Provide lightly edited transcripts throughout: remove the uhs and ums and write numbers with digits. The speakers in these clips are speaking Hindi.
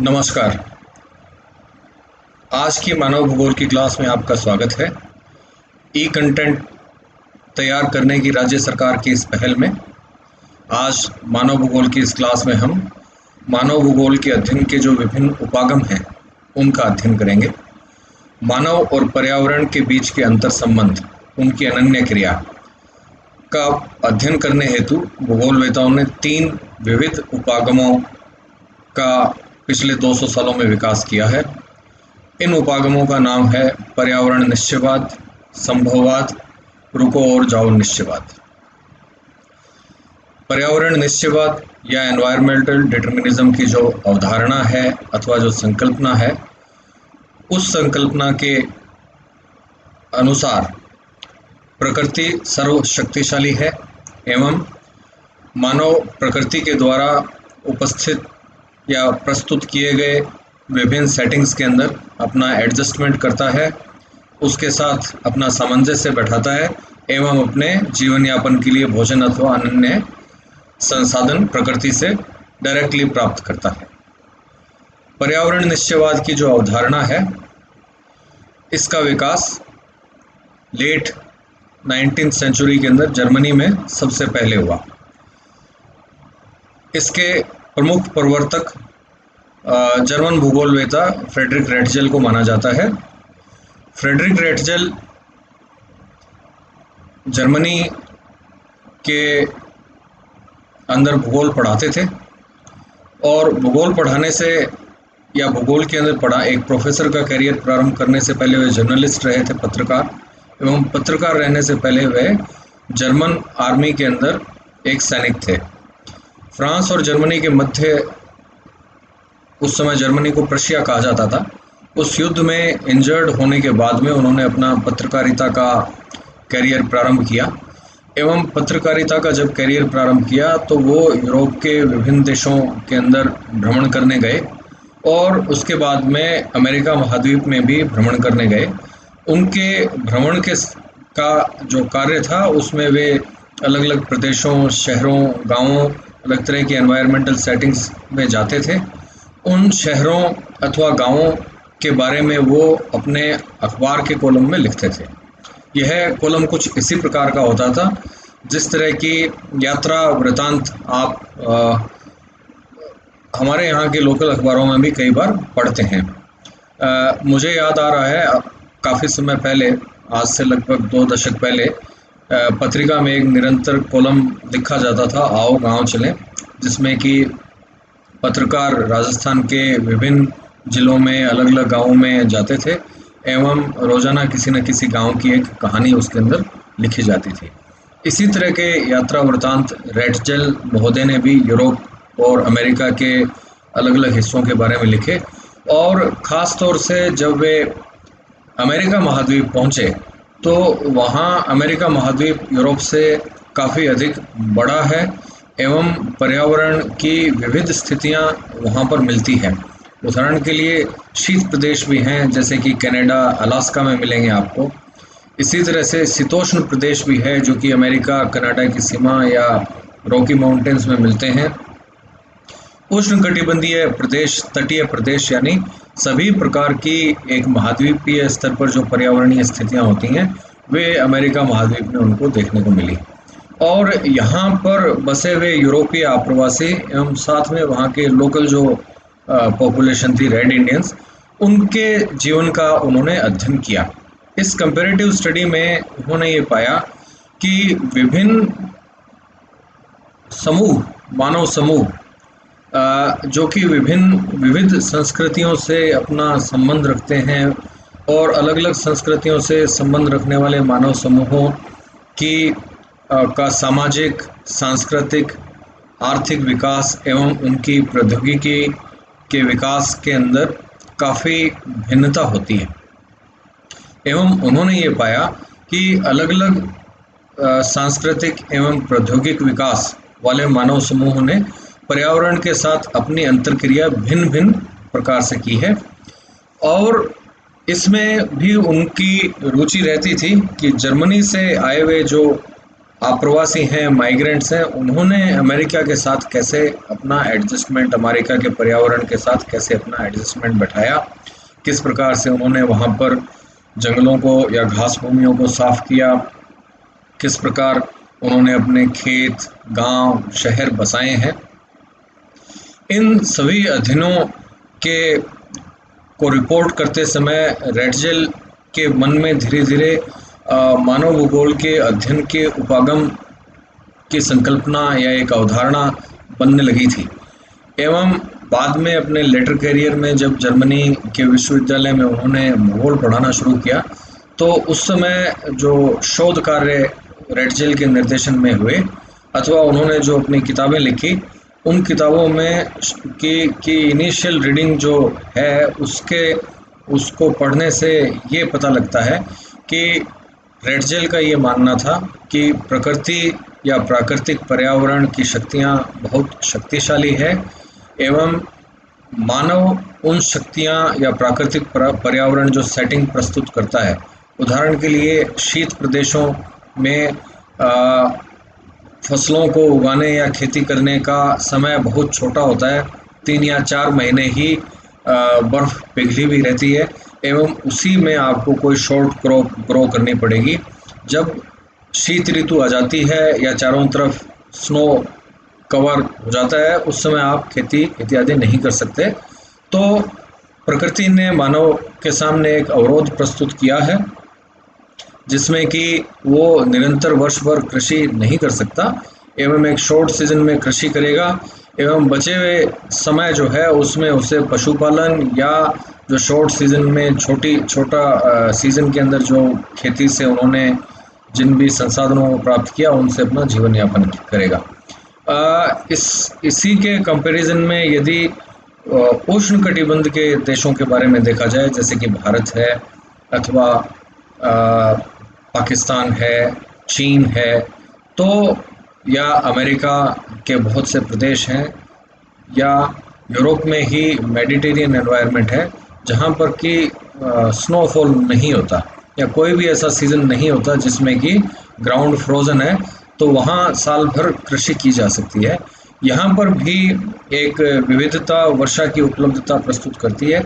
नमस्कार। आज की मानव भूगोल की क्लास में आपका स्वागत है। ई कंटेंट तैयार करने की राज्य सरकार की इस पहल में आज मानव भूगोल की इस क्लास में हम मानव भूगोल के अध्ययन के जो विभिन्न उपागम हैं उनका अध्ययन करेंगे। मानव और पर्यावरण के बीच के अंतर संबंध, उनकी अनन्य क्रिया का अध्ययन करने हेतु भूगोलवेताओं ने 3 विविध उपागमों का पिछले 200 सालों में विकास किया है। इन उपागमों का नाम है पर्यावरण निश्चयवाद, संभववाद, रुको और जाओ निश्चयवाद। पर्यावरण निश्चयवाद या एनवायरमेंटल डिटर्मिनिज्म की जो अवधारणा है अथवा जो संकल्पना है, उस संकल्पना के अनुसार प्रकृति सर्वशक्तिशाली है एवं मानव प्रकृति के द्वारा उपस्थित या प्रस्तुत किए गए विभिन्न सेटिंग्स के अंदर अपना एडजस्टमेंट करता है, उसके साथ अपना सामंजस्य बैठाता है एवं अपने जीवन यापन के लिए भोजन अथवा अन्य संसाधन प्रकृति से डायरेक्टली प्राप्त करता है। पर्यावरण निश्चयवाद की जो अवधारणा है, इसका विकास लेट 19th सेंचुरी के अंदर जर्मनी में सबसे पहले हुआ। इसके प्रमुख प्रवर्तक जर्मन भूगोलवेता फ्रेडरिक रेटजेल को माना जाता है। फ्रेडरिक रेटजेल जर्मनी के अंदर भूगोल पढ़ाते थे और भूगोल पढ़ाने से या भूगोल के अंदर पढ़ा एक प्रोफेसर का करियर प्रारंभ करने से पहले वे जर्नलिस्ट रहे थे, पत्रकार, एवं पत्रकार रहने से पहले वे जर्मन आर्मी के अंदर एक सैनिक थे। फ्रांस और जर्मनी के मध्य, उस समय जर्मनी को प्रशिया कहा जाता था, उस युद्ध में इंजर्ड होने के बाद में उन्होंने अपना पत्रकारिता का करियर प्रारंभ किया एवं पत्रकारिता का जब करियर प्रारंभ किया तो वो यूरोप के विभिन्न देशों के अंदर भ्रमण करने गए और उसके बाद में अमेरिका महाद्वीप में भी भ्रमण करने गए। उनके भ्रमण के का जो कार्य था उसमें वे अलग अलग प्रदेशों, शहरों, गांवों, अलग तरह की एनवायरमेंटल सेटिंग्स में जाते थे। उन शहरों अथवा गांवों के बारे में वो अपने अखबार के कॉलम में लिखते थे। यह कॉलम कुछ इसी प्रकार का होता था जिस तरह की यात्रा वृतांत आप हमारे यहाँ के लोकल अखबारों में भी कई बार पढ़ते हैं। मुझे याद आ रहा है, काफ़ी समय पहले, आज से लगभग 2 दशक पहले, पत्रिका में एक निरंतर कॉलम लिखा जाता था, आओ गांव चलें, जिसमें कि पत्रकार राजस्थान के विभिन्न जिलों में अलग अलग गांवों में जाते थे एवं रोजाना किसी न किसी गांव की एक कहानी उसके अंदर लिखी जाती थी। इसी तरह के यात्रा वृतांत रेटजेल महोदय ने भी यूरोप और अमेरिका के अलग अलग हिस्सों के बारे में लिखे और ख़ास तौर से जब वे अमेरिका महाद्वीप पहुँचे तो वहाँ अमेरिका महाद्वीप यूरोप से काफ़ी अधिक बड़ा है एवं पर्यावरण की विविध स्थितियाँ वहाँ पर मिलती हैं। उदाहरण के लिए शीत प्रदेश भी हैं, जैसे कि कनाडा, अलास्का में मिलेंगे आपको। इसी तरह से शीतोष्ण प्रदेश भी है जो कि अमेरिका कनाडा की सीमा या रॉकी माउंटेन्स में मिलते हैं। उष्णकटिबंधीय प्रदेश, तटीय प्रदेश, यानी सभी प्रकार की एक महाद्वीपीय स्तर पर जो पर्यावरणीय स्थितियाँ होती हैं वे अमेरिका महाद्वीप में उनको देखने को मिली। और यहाँ पर बसे हुए यूरोपीय आप्रवासी एवं साथ में वहाँ के लोकल जो पॉपुलेशन थी, रेड इंडियंस, उनके जीवन का उन्होंने अध्ययन किया। इस कंपैरेटिव स्टडी में उन्होंने ये पाया कि विभिन्न समूह, मानव समूह, जो कि विविध संस्कृतियों से अपना संबंध रखते हैं और अलग अलग संस्कृतियों से संबंध रखने वाले मानव समूहों की का सामाजिक, सांस्कृतिक, आर्थिक विकास एवं उनकी प्रौद्योगिकी के विकास के अंदर काफ़ी भिन्नता होती है। एवं उन्होंने ये पाया कि अलग अलग सांस्कृतिक एवं प्रौद्योगिक विकास वाले मानव समूह ने पर्यावरण के साथ अपनी अंतर्क्रिया भिन्न भिन्न प्रकार से की है और इसमें भी उनकी रुचि रहती थी कि जर्मनी से आए हुए जो आप्रवासी हैं, माइग्रेंट्स हैं, उन्होंने अमेरिका के साथ कैसे अपना एडजस्टमेंट, अमेरिका के पर्यावरण के साथ कैसे अपना एडजस्टमेंट बैठाया, किस प्रकार से उन्होंने वहाँ पर जंगलों को या घास भूमियों को साफ किया, किस प्रकार उन्होंने अपने खेत, गांव, शहर बसाए हैं। इन सभी अध्ययनों के को रिपोर्ट करते समय रेडजेल के मन में धीरे धीरे मानव भूगोल के अध्ययन के उपागम की संकल्पना या एक अवधारणा बनने लगी थी। एवं बाद में अपने लेटर करियर में जब जर्मनी के विश्वविद्यालय में उन्होंने भूगोल पढ़ाना शुरू किया, तो उस समय जो शोध कार्य रेडजेल के निर्देशन में हुए अथवा उन्होंने जो अपनी किताबें लिखी, उन किताबों में की इनिशियल रीडिंग जो है उसको पढ़ने से ये पता लगता है कि रेडजेल का ये मानना था कि प्रकृति या प्राकृतिक पर्यावरण की शक्तियाँ बहुत शक्तिशाली है एवं मानव उन शक्तियाँ या प्राकृतिक पर्यावरण जो सेटिंग प्रस्तुत करता है, उदाहरण के लिए शीत प्रदेशों में फसलों को उगाने या खेती करने का समय बहुत छोटा होता है, 3 या 4 महीने ही बर्फ़ पिघली हुई रहती है एवं उसी में आपको कोई शॉर्ट क्रॉप ग्रो करनी पड़ेगी। जब शीत ऋतु आ जाती है या चारों तरफ स्नो कवर हो जाता है, उस समय आप खेती इत्यादि नहीं कर सकते। तो प्रकृति ने मानव के सामने एक अवरोध प्रस्तुत किया है जिसमें कि वो निरंतर वर्ष भर कृषि नहीं कर सकता एवं एक शॉर्ट सीजन में कृषि करेगा एवं बचे हुए समय जो है उसमें उसे पशुपालन या जो शॉर्ट सीजन में छोटा सीजन के अंदर जो खेती से उन्होंने जिन भी संसाधनों को प्राप्त किया उनसे अपना जीवन यापन करेगा। इसी के कंपैरिजन में यदि उष्ण कटिबंध के देशों के बारे में देखा जाए, जैसे कि भारत है अथवा पाकिस्तान है, चीन है, तो या अमेरिका के बहुत से प्रदेश हैं या यूरोप में ही मेडिटेरियन एनवायरनमेंट है जहाँ पर कि स्नोफॉल नहीं होता या कोई भी ऐसा सीज़न नहीं होता जिसमें कि ग्राउंड फ्रोज़न है, तो वहाँ साल भर कृषि की जा सकती है। यहाँ पर भी एक विविधता वर्षा की उपलब्धता प्रस्तुत करती है।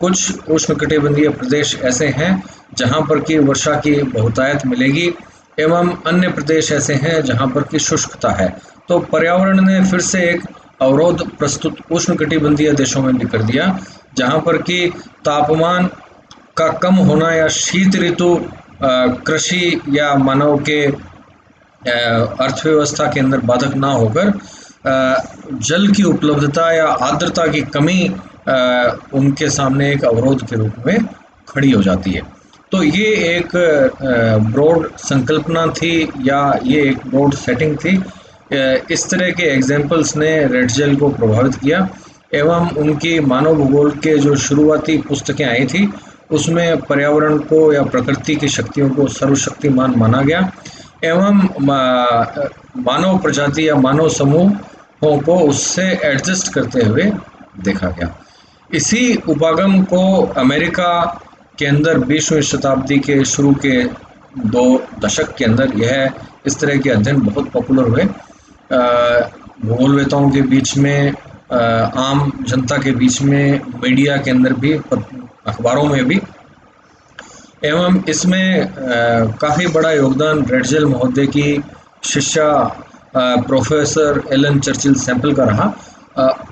कुछ उष्णकटिबंधीय प्रदेश ऐसे हैं जहाँ पर कि वर्षा की बहुतायत मिलेगी एवं अन्य प्रदेश ऐसे हैं जहाँ पर कि शुष्कता है। तो पर्यावरण ने फिर से एक अवरोध प्रस्तुत उष्णकटिबंधीय देशों में भी कर दिया, जहाँ पर कि तापमान का कम होना या शीत ऋतु कृषि या मानव के अर्थव्यवस्था के अंदर बाधक ना होकर जल की उपलब्धता या आर्द्रता की कमी उनके सामने एक अवरोध के रूप में खड़ी हो जाती है। तो ये एक ब्रॉड संकल्पना थी या ये एक ब्रॉड सेटिंग थी। इस तरह के एग्जाम्पल्स ने रेडजेल को प्रभावित किया एवं उनकी मानव भूगोल के जो शुरुआती पुस्तकें आई थी उसमें पर्यावरण को या प्रकृति की शक्तियों को सर्वशक्तिमान माना गया एवं मानव प्रजाति या मानव समूहों को उससे एडजस्ट करते हुए देखा गया। इसी उपागम को अमेरिका के अंदर 20वीं शताब्दी के शुरू के 2 दशक के अंदर यह इस तरह के अध्ययन बहुत पॉपुलर हुए, भूगोलवेताओं के बीच में, आम जनता के बीच में, मीडिया के अंदर भी, अखबारों में भी एवं इसमें काफ़ी बड़ा योगदान रेडजेल महोदय की शिष्या प्रोफेसर एलन चर्चिल सैम्पल का रहा।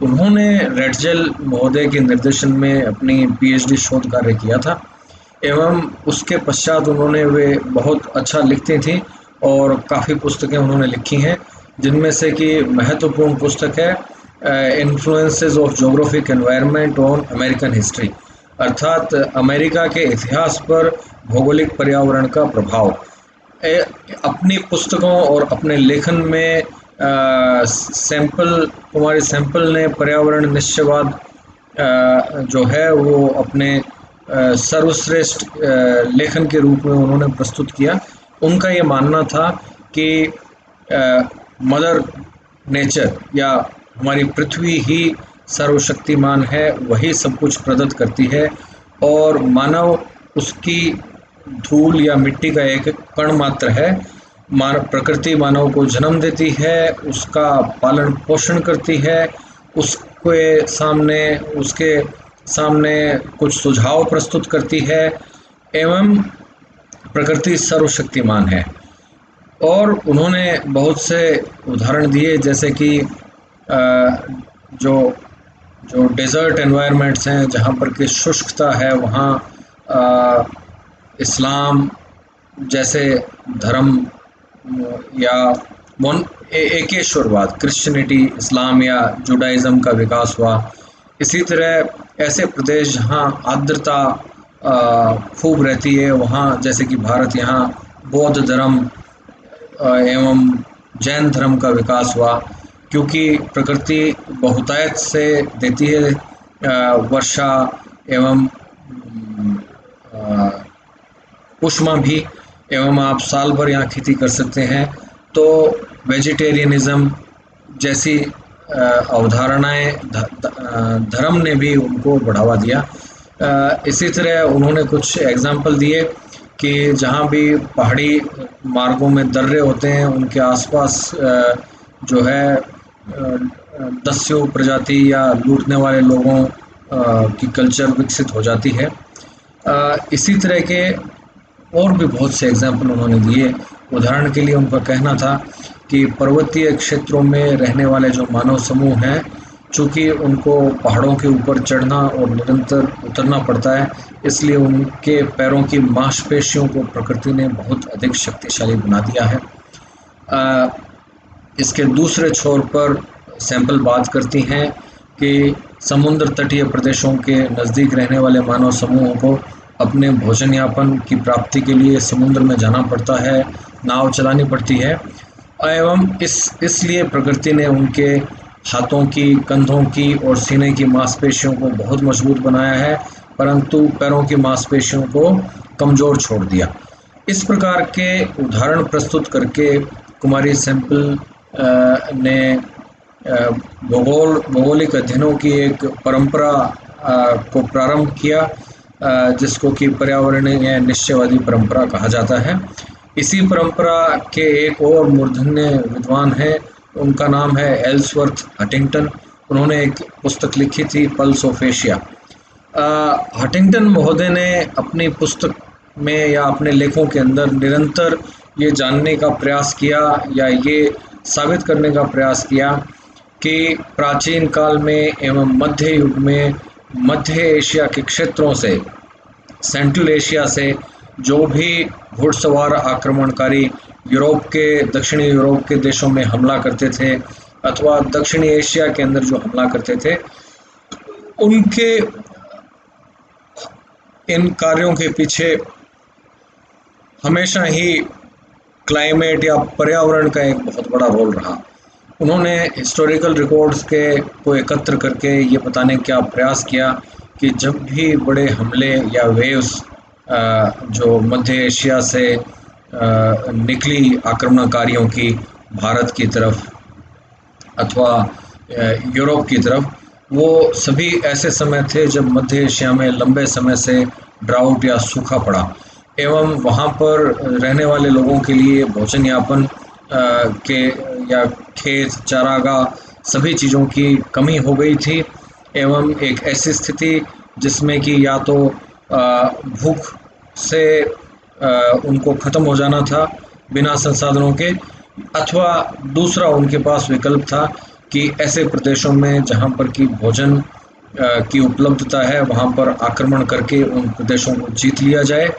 उन्होंने रेडजेल महोदय के निर्देशन में अपनी पीएचडी शोध कार्य किया था एवं उसके पश्चात उन्होंने वे बहुत अच्छा लिखती थी और काफ़ी पुस्तकें उन्होंने लिखी हैं, जिनमें से कि महत्वपूर्ण पुस्तक है influences of geographic environment on American history, अर्थात अमेरिका के इतिहास पर भौगोलिक पर्यावरण का प्रभाव। अपनी पुस्तकों और अपने लेखन में कुमारी सैम्पल ने पर्यावरण निश्चयवाद जो है वो अपने सर्वश्रेष्ठ लेखन के रूप में उन्होंने प्रस्तुत किया। उनका ये मानना था कि मदर नेचर या हमारी पृथ्वी ही सर्वशक्तिमान है, वही सब कुछ प्रदत्त करती है और मानव उसकी धूल या मिट्टी का एक कण मात्र है प्रकृति मानव को जन्म देती है, उसका पालन पोषण करती है, उसके सामने कुछ सुझाव प्रस्तुत करती है, एवं प्रकृति सर्वशक्तिमान है। और उन्होंने बहुत से उदाहरण दिए, जैसे कि जो जो डेजर्ट एनवायरनमेंट्स हैं, जहाँ पर कि शुष्कता है, वहाँ इस्लाम जैसे धर्म या एकेश्वरवाद, क्रिश्चियनिटी, इस्लाम या जुडाइज़म का विकास हुआ। इसी तरह ऐसे प्रदेश जहाँ आर्द्रता खूब रहती है, वहाँ जैसे कि भारत, यहाँ बौद्ध धर्म एवं जैन धर्म का विकास हुआ, क्योंकि प्रकृति बहुतायत से देती है वर्षा एवं उष्मा भी, एवं आप साल भर यहाँ खेती कर सकते हैं। तो वेजिटेरियनिज़म जैसी अवधारणाएं धर्म ने भी उनको बढ़ावा दिया। इसी तरह उन्होंने कुछ एग्जाम्पल दिए कि जहाँ भी पहाड़ी मार्गों में दर्रे होते हैं, उनके आसपास जो है दस्यु प्रजाति या लूटने वाले लोगों की कल्चर विकसित हो जाती है। इसी तरह के और भी बहुत से एग्जाम्पल उन्होंने दिए। उदाहरण के लिए उनका कहना था कि पर्वतीय क्षेत्रों में रहने वाले जो मानव समूह हैं, चूँकि उनको पहाड़ों के ऊपर चढ़ना और निरंतर उतरना पड़ता है, इसलिए उनके पैरों की मांसपेशियों को प्रकृति ने बहुत अधिक शक्तिशाली बना दिया है। इसके दूसरे छोर पर सैंपल बात करती हैं कि समुद्र तटीय प्रदेशों के नज़दीक रहने वाले मानव समूहों को अपने भोजन यापन की प्राप्ति के लिए समुद्र में जाना पड़ता है, नाव चलानी पड़ती है, एवं इसलिए प्रकृति ने उनके हाथों की, कंधों की और सीने की मांसपेशियों को बहुत मजबूत बनाया है, परंतु पैरों की मांसपेशियों को कमज़ोर छोड़ दिया। इस प्रकार के उदाहरण प्रस्तुत करके कुमारी सेम्पल ने भौगोलिक अध्ययनों की एक परंपरा को प्रारंभ किया, जिसको कि पर्यावरणीय निश्चयवादी परंपरा कहा जाता है। इसी परंपरा के एक और मूर्धन्य विद्वान हैं, उनका नाम है एल्सवर्थ हंटिंगटन। उन्होंने एक पुस्तक लिखी थी, पल्स ऑफ एशिया। हंटिंगटन महोदय ने अपनी पुस्तक में या अपने लेखों के अंदर निरंतर ये जानने का प्रयास किया या ये साबित करने का प्रयास किया कि प्राचीन काल में एवं मध्य युग में मध्य एशिया के क्षेत्रों से, सेंट्रल एशिया से जो भी घुड़सवार आक्रमणकारी दक्षिणी यूरोप के देशों में हमला करते थे, अथवा दक्षिणी एशिया के अंदर जो हमला करते थे, उनके इन कार्यों के पीछे हमेशा ही क्लाइमेट या पर्यावरण का एक बहुत बड़ा रोल रहा। उन्होंने हिस्टोरिकल रिकॉर्ड्स को एकत्र करके ये बताने का प्रयास किया कि जब भी बड़े हमले या वेव्स जो मध्य एशिया से निकली आक्रमणकारियों की भारत की तरफ अथवा यूरोप की तरफ, वो सभी ऐसे समय थे जब मध्य एशिया में लंबे समय से ड्राउट या सूखा पड़ा, एवं वहाँ पर रहने वाले लोगों के लिए भोजन यापन के या खेत चारागाह सभी चीज़ों की कमी हो गई थी, एवं एक ऐसी स्थिति जिसमें कि या तो भूख से उनको ख़त्म हो जाना था बिना संसाधनों के, अथवा दूसरा उनके पास विकल्प था कि ऐसे प्रदेशों में जहाँ पर कि भोजन की उपलब्धता है, वहाँ पर आक्रमण करके उन प्रदेशों को जीत लिया जाए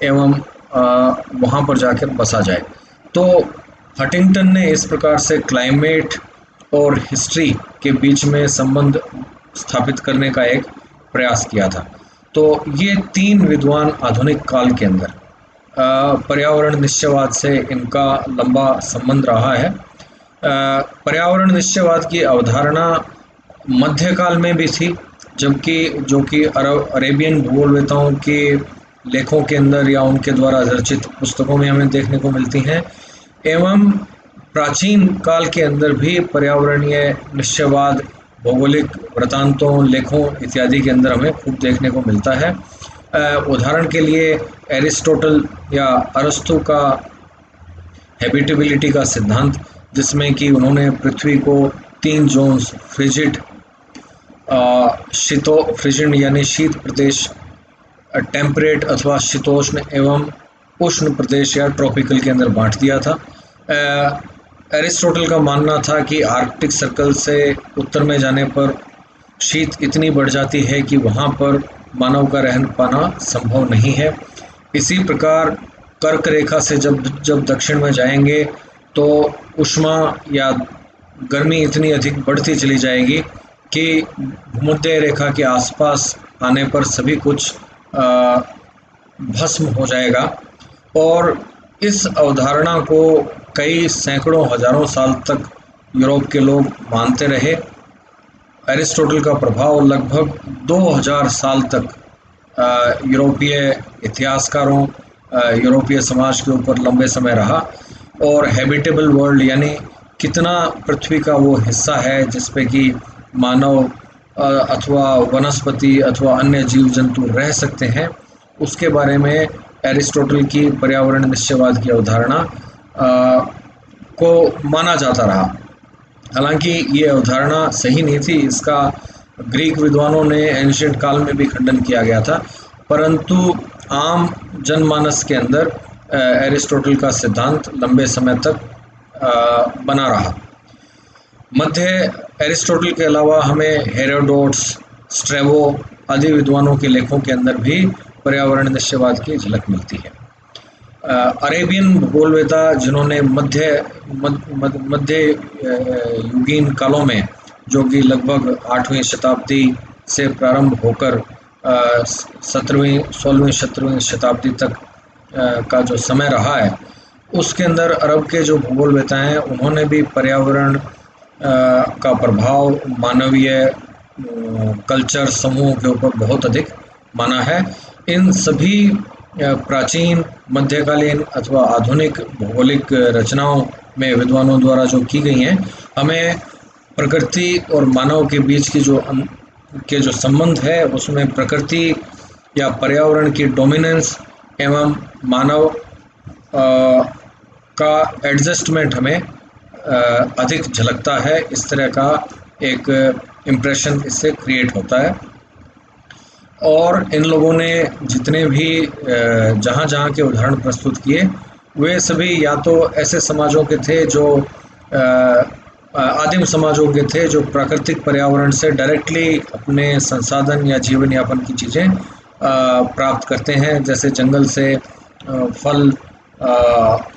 एवं वहाँ पर जाकर बसा जाए। तो हंटिंगटन ने इस प्रकार से क्लाइमेट और हिस्ट्री के बीच में संबंध स्थापित करने का एक प्रयास किया था। तो ये तीन विद्वान आधुनिक काल के अंदर पर्यावरण निश्चयवाद से इनका लंबा संबंध रहा है। पर्यावरण निश्चयवाद की अवधारणा मध्यकाल में भी थी, जबकि जो कि अरेबियन भूगोलवेताओं के लेखों के अंदर या उनके द्वारा रचित पुस्तकों में हमें देखने को मिलती हैं, एवं प्राचीन काल के अंदर भी पर्यावरणीय निश्चयवाद भौगोलिक वृत्तांतों, लेखों इत्यादि के अंदर हमें खूब देखने को मिलता है। उदाहरण के लिए एरिस्टोटल या अरस्तु का हैबिटेबिलिटी का सिद्धांत, जिसमें कि उन्होंने पृथ्वी को 3 जोन्स फ्रिजिड, फ्रिजिड यानी शीत प्रदेश, टेम्परेट अथवा शीतोष्ण एवं उष्ण प्रदेश या ट्रॉपिकल के अंदर बांट दिया था। एरिस्टोटल का मानना था कि आर्कटिक सर्कल से उत्तर में जाने पर शीत इतनी बढ़ जाती है कि वहाँ पर मानव का रहन पाना संभव नहीं है। इसी प्रकार कर्क रेखा से जब दक्षिण में जाएंगे तो उष्मा या गर्मी इतनी अधिक बढ़ती चली जाएगी कि भूमध्य रेखा के आसपास आने पर सभी कुछ भस्म हो जाएगा। और इस अवधारणा को कई सैकड़ों हजारों साल तक यूरोप के लोग मानते रहे। एरिस्टोटल का प्रभाव लगभग 2000 साल तक यूरोपीय इतिहासकारों, यूरोपीय समाज के ऊपर लंबे समय रहा। और हैबिटेबल वर्ल्ड यानी कितना पृथ्वी का वो हिस्सा है जिस पे कि मानव अथवा वनस्पति अथवा अन्य जीव जंतु रह सकते हैं, उसके बारे में एरिस्टोटल की पर्यावरण निश्चयवाद की अवधारणा को माना जाता रहा। हालांकि ये अवधारणा सही नहीं थी, इसका ग्रीक विद्वानों ने एंशिएंट काल में भी खंडन किया गया था, परंतु आम जनमानस के अंदर एरिस्टोटल का सिद्धांत लंबे समय तक बना रहा। मध्य एरिस्टोटल के अलावा हमें हेरोडोट्स, स्ट्रेबो आदि विद्वानों के लेखों के अंदर भी पर्यावरण निश्चयवाद की झलक मिलती है। अरेबियन भूगोलवेता जिन्होंने मध्य युगीन कालों में, जो कि लगभग 8वीं शताब्दी से प्रारंभ होकर 17वीं 16वीं 17वीं शताब्दी तक का जो समय रहा है, उसके अंदर अरब के जो भूगोलवेता हैं उन्होंने भी पर्यावरण का प्रभाव मानवीय कल्चर समूह के ऊपर बहुत अधिक माना है। इन सभी प्राचीन, मध्यकालीन अथवा आधुनिक भौगोलिक रचनाओं में विद्वानों द्वारा जो की गई हैं, हमें प्रकृति और मानव के बीच की जो संबंध है उसमें प्रकृति या पर्यावरण की डोमिनेंस एवं मानव का एडजस्टमेंट हमें अधिक झलकता है। इस तरह का एक इम्प्रेशन इससे क्रिएट होता है। और इन लोगों ने जितने भी जहाँ जहाँ के उदाहरण प्रस्तुत किए, वे सभी या तो ऐसे समाजों के थे जो आदिम समाजों के थे जो प्राकृतिक पर्यावरण से डायरेक्टली अपने संसाधन या जीवन यापन की चीज़ें प्राप्त करते हैं, जैसे जंगल से फल,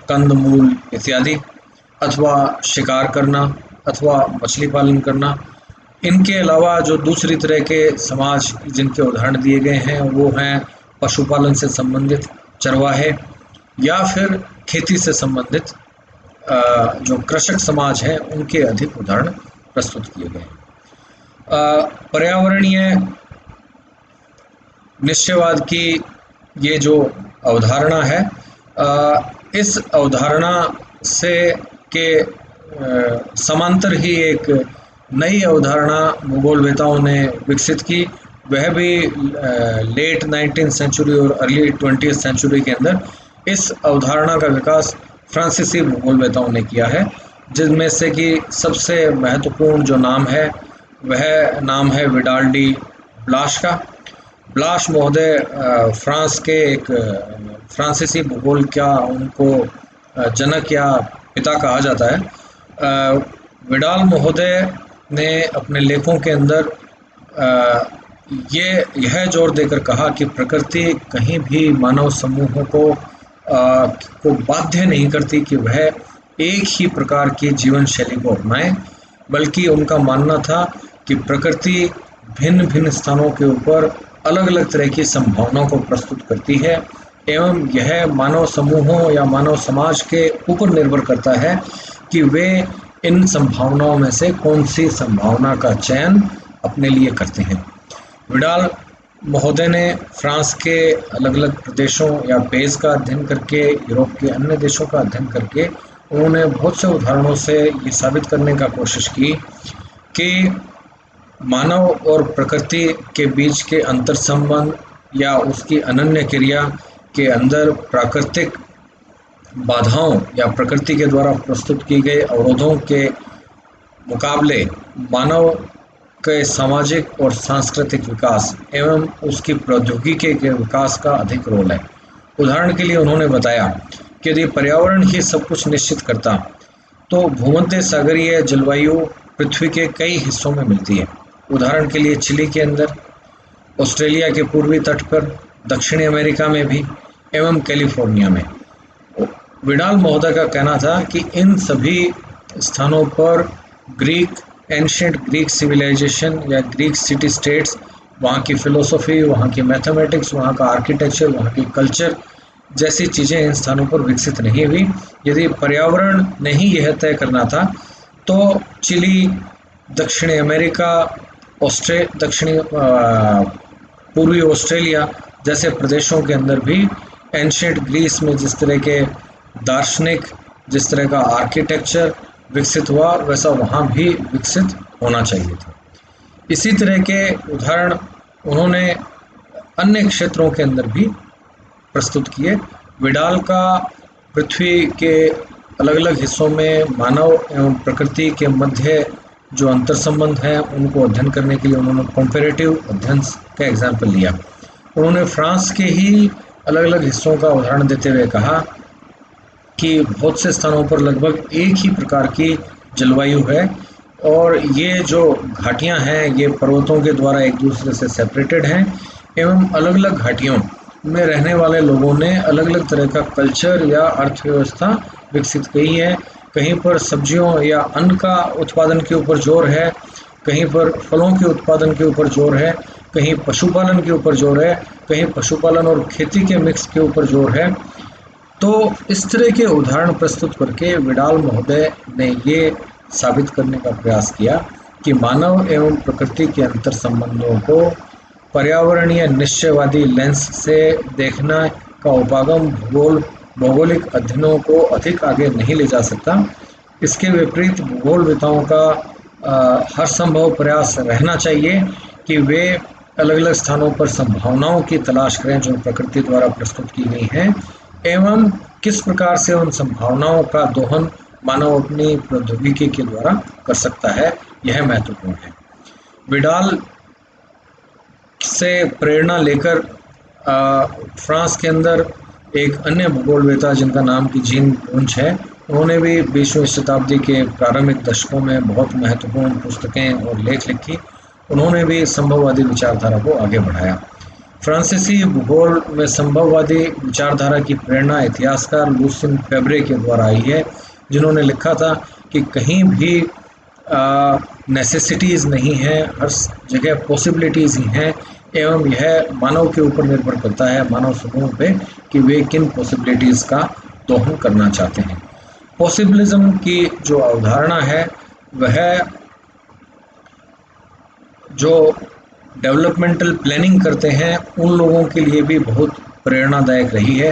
कंद मूल इत्यादि, अथवा शिकार करना अथवा मछली पालन करना। इनके अलावा जो दूसरी तरह के समाज जिनके उदाहरण दिए गए हैं वो हैं पशुपालन से संबंधित चरवाहे, या फिर खेती से संबंधित जो कृषक समाज हैं, उनके अधिक उदाहरण प्रस्तुत किए गए हैं। पर्यावरणीय निश्चयवाद की ये जो अवधारणा है, इस अवधारणा से के समांतर ही एक नई अवधारणा भूगोलवेताओं ने विकसित की। वह भी लेट 19th सेंचुरी और अर्ली 20th सेंचुरी के अंदर इस अवधारणा का विकास फ्रांसीसी भूगोलवेताओं ने किया है, जिनमें से कि सबसे महत्वपूर्ण जो नाम है वह नाम है विडाल डी ब्लाश का। ब्लाश महोदय फ्रांस के एक फ्रांसीसी भूगोल का उनको जनक या पिता कहा जाता है। विडाल महोदय ने अपने लेखों के अंदर यह जोर देकर कहा कि प्रकृति कहीं भी मानव समूहों को बाध्य नहीं करती कि वह एक ही प्रकार की जीवन शैली को अपनाएं, बल्कि उनका मानना था कि प्रकृति भिन्न भिन्न स्थानों के ऊपर अलग अलग तरह की संभावनाओं को प्रस्तुत करती है, एवं यह मानव समूहों या मानव समाज के ऊपर निर्भर करता है कि वे इन संभावनाओं में से कौन सी संभावना का चयन अपने लिए करते हैं। विडाल महोदय ने फ्रांस के अलग अलग प्रदेशों या बेस का अध्ययन करके, यूरोप के अन्य देशों का अध्ययन करके, उन्होंने बहुत से उदाहरणों से ये साबित करने का कोशिश की कि मानव और प्रकृति के बीच के अंतर संबंध या उसकी अनन्य क्रिया के अंदर प्राकृतिक बाधाओं या प्रकृति के द्वारा प्रस्तुत की गई अवरोधों के मुकाबले मानव के सामाजिक और सांस्कृतिक विकास एवं उसकी प्रौद्योगिकी के विकास का अधिक रोल है। उदाहरण के लिए उन्होंने बताया कि यदि पर्यावरण ही सब कुछ निश्चित करता तो भूमध्य सागरीय जलवायु पृथ्वी के कई हिस्सों में मिलती है। उदाहरण के लिए चिली के अंदर, ऑस्ट्रेलिया के पूर्वी तट पर, दक्षिणी अमेरिका में भी एवं कैलिफोर्निया में। विडाल महोदय का कहना था कि इन सभी स्थानों पर एंशिएंट ग्रीक सिविलाइजेशन या ग्रीक सिटी स्टेट्स, वहाँ की फिलोसफी, वहाँ की मैथमेटिक्स, वहाँ का आर्किटेक्चर, वहाँ की कल्चर जैसी चीज़ें इन स्थानों पर विकसित नहीं हुई। यदि पर्यावरण ने ही यह तय करना था तो चिली, दक्षिणी अमेरिका, पूर्वी ऑस्ट्रेलिया जैसे प्रदेशों के अंदर भी एंशिएंट ग्रीस में जिस तरह के दार्शनिक, जिस तरह का आर्किटेक्चर विकसित हुआ, वैसा वहाँ भी विकसित होना चाहिए था। इसी तरह के उदाहरण उन्होंने अन्य क्षेत्रों के अंदर भी प्रस्तुत किए। विडाल का पृथ्वी के अलग अलग हिस्सों में मानव एवं प्रकृति के मध्य जो अंतर संबंध हैं उनको अध्ययन करने के लिए उन्होंने कंपैरेटिव अध्ययन का एग्जाम्पल लिया। उन्होंने फ्रांस के ही अलग अलग हिस्सों का उदाहरण देते हुए कहा कि बहुत से स्थानों पर लगभग एक ही प्रकार की जलवायु है और ये जो घाटियां हैं ये पर्वतों के द्वारा एक दूसरे से सेपरेटेड हैं एवं अलग अलग घाटियों में रहने वाले लोगों ने अलग अलग तरह का कल्चर या अर्थव्यवस्था विकसित की है। कहीं पर सब्जियों या अन्न का उत्पादन के ऊपर जोर है, कहीं पर फलों के उत्पादन के ऊपर जोर है, कहीं पशुपालन के ऊपर जोर है, कहीं पशुपालन और खेती के मिक्स के ऊपर जोर है। तो इस तरह के उदाहरण प्रस्तुत करके विडाल महोदय ने ये साबित करने का प्रयास किया कि मानव एवं प्रकृति के अंतर संबंधों को पर्यावरणीय निश्चयवादी लेंस से देखना का उपागम भौगोलिक अध्ययनों को अधिक आगे नहीं ले जा सकता। इसके विपरीत भूगोलविदों का हर संभव प्रयास रहना चाहिए कि वे अलग अलग स्थानों पर संभावनाओं की तलाश करें जो प्रकृति द्वारा प्रस्तुत की गई हैं एवं किस प्रकार से उन संभावनाओं का दोहन मानव अपनी प्रौद्योगिकी के द्वारा कर सकता है, यह महत्वपूर्ण है। विडाल से प्रेरणा लेकर फ्रांस के अंदर एक अन्य भूगोलवेता जिनका नाम की जीन ब्रूंच है, उन्होंने भी 20वीं शताब्दी के प्रारंभिक दशकों में बहुत महत्वपूर्ण पुस्तकें और लेख लिखी। उन्होंने भी संभववादी विचारधारा को आगे बढ़ाया। फ्रांसीसी भूगोल में संभववादी विचारधारा की प्रेरणा इतिहासकार लूसियन फेब्रे के द्वारा आई है, जिन्होंने लिखा था कि कहीं भी नेसेसिटीज़ नहीं है, हर जगह पॉसिबिलिटीज़ ही हैं एवं यह मानव के ऊपर निर्भर करता है, मानव समूह पे, कि वे किन पॉसिबिलिटीज़ का दोहन करना चाहते हैं। पॉसिबिलिज्म की जो अवधारणा है वह जो डेवलपमेंटल प्लानिंग करते हैं उन लोगों के लिए भी बहुत प्रेरणादायक रही है।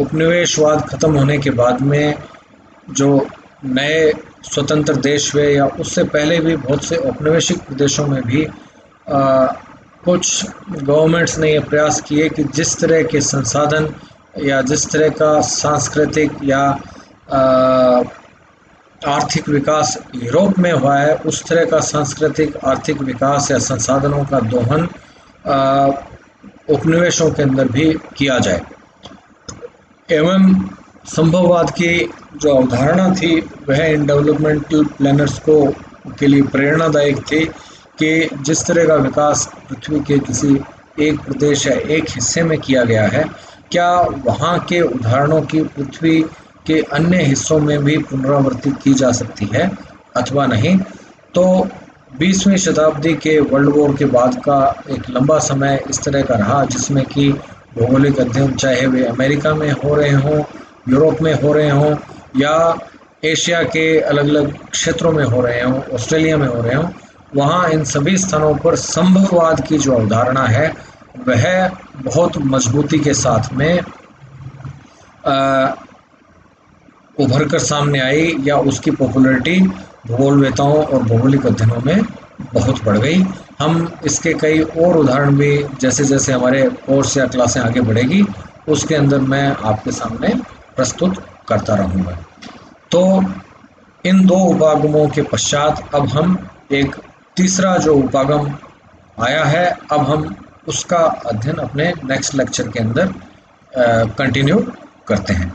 उपनिवेशवाद खत्म होने के बाद में जो नए स्वतंत्र देश हुए या उससे पहले भी बहुत से औपनिवेशिक प्रदेशों में भी कुछ गवर्नमेंट्स ने ये प्रयास किए कि जिस तरह के संसाधन या जिस तरह का सांस्कृतिक या आर्थिक विकास यूरोप में हुआ है उस तरह का सांस्कृतिक आर्थिक विकास या संसाधनों का दोहन उपनिवेशों के अंदर भी किया जाए। एवं संभववाद की जो अवधारणा थी वह इन डेवलपमेंटल प्लानर्स को के लिए प्रेरणादायक थी कि जिस तरह का विकास पृथ्वी के किसी एक प्रदेश या एक हिस्से में किया गया है, क्या वहाँ के उदाहरणों की पृथ्वी के अन्य हिस्सों में भी पुनरावृत्ति की जा सकती है अथवा नहीं। तो 20वीं शताब्दी के वर्ल्ड वॉर के बाद का एक लंबा समय इस तरह का रहा जिसमें कि भौगोलिक अध्ययन चाहे वे अमेरिका में हो रहे हों, यूरोप में हो रहे हों या एशिया के अलग अलग क्षेत्रों में हो रहे हों, ऑस्ट्रेलिया में हो रहे हों, वहाँ इन सभी स्थानों पर संभववाद की जो अवधारणा है वह बहुत मजबूती के साथ में उभर कर सामने आई या उसकी पॉपुलैरिटी भूगोलवेताओं और भौगोलिक अध्ययनों में बहुत बढ़ गई। हम इसके कई और उदाहरण भी जैसे जैसे हमारे कोर्स या क्लासें आगे बढ़ेगी उसके अंदर मैं आपके सामने प्रस्तुत करता रहूँगा। तो इन 2 उपागमों के पश्चात अब हम एक तीसरा जो उपागम आया है, अब हम उसका अध्ययन अपने नेक्स्ट लेक्चर के अंदर कंटिन्यू करते हैं।